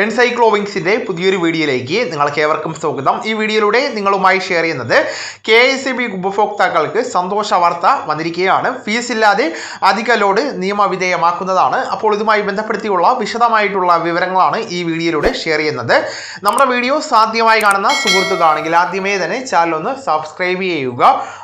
എൻസൈക്ലോവിങ്സിൻ്റെ പുതിയൊരു വീഡിയോയിലേക്ക് നിങ്ങൾക്ക് ഏവർക്കും സ്വാഗതം. ഈ വീഡിയോയിലൂടെ നിങ്ങളുമായി ഷെയർ ചെയ്യുന്നത് KSEB ഉപഭോക്താക്കൾക്ക് സന്തോഷ വാർത്ത വന്നിരിക്കുകയാണ്. ഫീസ് ഇല്ലാതെ അധിക ലോഡ് നിയമവിധേയമാക്കുന്നതാണ്. അപ്പോൾ ഇതുമായി ബന്ധപ്പെടുത്തിയുള്ള വിശദമായിട്ടുള്ള വിവരങ്ങളാണ് ഈ വീഡിയോയിലൂടെ ഷെയർ ചെയ്യുന്നത്. നമ്മുടെ വീഡിയോ സാധ്യമായി കാണുന്ന സുഹൃത്തുക്കളാണെങ്കിൽ ആദ്യമേ തന്നെ ചാനൽ ഒന്ന് സബ്സ്ക്രൈബ് ചെയ്യുക.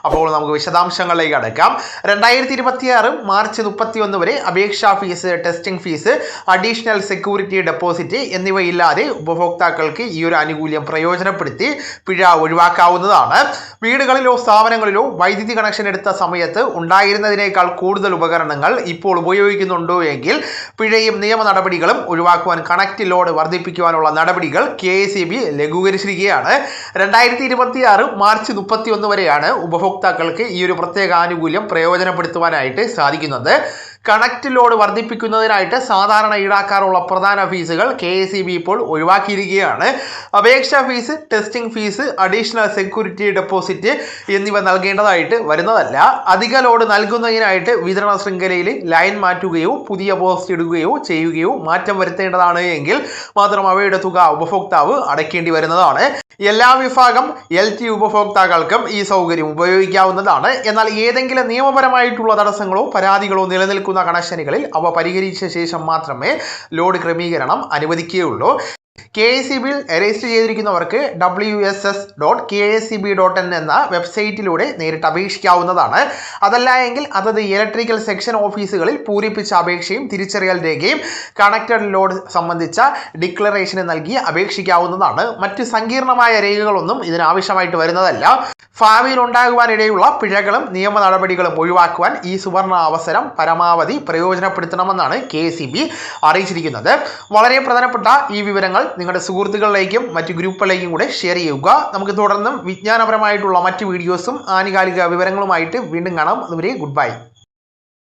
അപ്പോൾ നമുക്ക് വിശദാംശങ്ങളിലേക്ക് അടക്കാം. 2026 മാർച്ച് 31 വരെ അപേക്ഷാ fee, testing fee, additional security deposit എന്നിവയില്ലാതെ ഉപഭോക്താക്കൾക്ക് ഈ ഒരു ആനുകൂല്യം പ്രയോജനപ്പെടുത്തി പിഴ ഒഴിവാക്കാവുന്നതാണ്. വീടുകളിലോ സ്ഥാപനങ്ങളിലോ വൈദ്യുതി കണക്ഷൻ എടുത്ത സമയത്ത് ഉണ്ടായിരുന്നതിനേക്കാൾ കൂടുതൽ ഉപകരണങ്ങൾ ഇപ്പോൾ ഉപയോഗിക്കുന്നുണ്ടോ എങ്കിൽ പിഴയും നിയമ നടപടികളും ഒഴിവാക്കുവാൻ കണക്ട് ലോഡ് വർദ്ധിപ്പിക്കുവാനുള്ള നടപടികൾ KSEB ലഘൂകരിച്ചിരിക്കുകയാണ്. 2026 മാർച്ച് 31 വരെയാണ് ഉപഭോക്താക്കൾക്ക് ഈ ഒരു പ്രത്യേക ആനുകൂല്യം പ്രയോജനപ്പെടുത്തുവാനായിട്ട് സാധിക്കുന്നത്. കണക്ട് ലോഡ് വർദ്ധിപ്പിക്കുന്നതിനായിട്ട് സാധാരണ ഈടാക്കാറുള്ള പ്രധാന ഫീസുകൾ KSEB ഇപ്പോൾ ഒഴിവാക്കിയിരിക്കുകയാണ്. അപേക്ഷാ fee, testing fee, additional security deposit എന്നിവ നൽകേണ്ടതായിട്ട് വരുന്നതല്ല. അധിക ലോഡ് നൽകുന്നതിനായിട്ട് വിതരണ ശൃംഖലയിൽ ലൈൻ മാറ്റുകയോ പുതിയ പോസ്റ്റ് ഇടുകയോ ചെയ്യുകയോ മാറ്റം വരുത്തേണ്ടതാണ് എങ്കിൽ മാത്രം അവയുടെ തുക ഉപഭോക്താവ് അടയ്ക്കേണ്ടി വരുന്നതാണ്. എല്ലാ വിഭാഗം LT ഉപഭോക്താക്കൾക്കും ഈ സൗകര്യം ഉപയോഗിക്കാവുന്നതാണ്. എന്നാൽ ഏതെങ്കിലും നിയമപരമായിട്ടുള്ള തടസ്സങ്ങളോ പരാതികളോ നിലനിൽക്കുന്ന കണക്ഷനുകളിൽ അവ പരിഹരിച്ച ശേഷം മാത്രമേ ലോഡ് ക്രമീകരണം അനുവദിക്കുകയുള്ളൂ. KSEBയിൽ രജിസ്റ്റർ ചെയ്തിരിക്കുന്നവർക്ക് wss.kseb.in എന്ന വെബ്സൈറ്റിലൂടെ നേരിട്ട് അപേക്ഷിക്കാവുന്നതാണ്. അതല്ല എങ്കിൽ അതത് ഇലക്ട്രിക്കൽ സെക്ഷൻ ഓഫീസുകളിൽ പൂരിപ്പിച്ച അപേക്ഷയും തിരിച്ചറിയൽ രേഖയും കണക്റ്റഡ് ലോഡ് സംബന്ധിച്ച ഡിക്ലറേഷന് നൽകി അപേക്ഷിക്കാവുന്നതാണ്. മറ്റ് സങ്കീർണമായ രേഖകളൊന്നും ഇതിനാവശ്യമായിട്ട് വരുന്നതല്ല. ഭാവിയിൽ ഉണ്ടാകുവാനിടയുള്ള പിഴകളും നിയമ നടപടികളും ഒഴിവാക്കുവാൻ ഈ സുവർണ അവസരം പരമാവധി പ്രയോജനപ്പെടുത്തണമെന്നാണ് KSEB അറിയിച്ചിരിക്കുന്നത്. വളരെ പ്രധാനപ്പെട്ട ഈ വിവരങ്ങൾ നിങ്ങളുടെ സുഹൃത്തുക്കളിലേക്കും മറ്റ് ഗ്രൂപ്പുകളിലേക്കും കൂടെ ഷെയർ ചെയ്യുക. നമുക്ക് തുടർന്നും വിജ്ഞാനപരമായിട്ടുള്ള മറ്റ് വീഡിയോസും ആനുകാലിക വിവരങ്ങളുമായിട്ട് വീണ്ടും കാണാം. അതുവരെ ഗുഡ് ബൈ.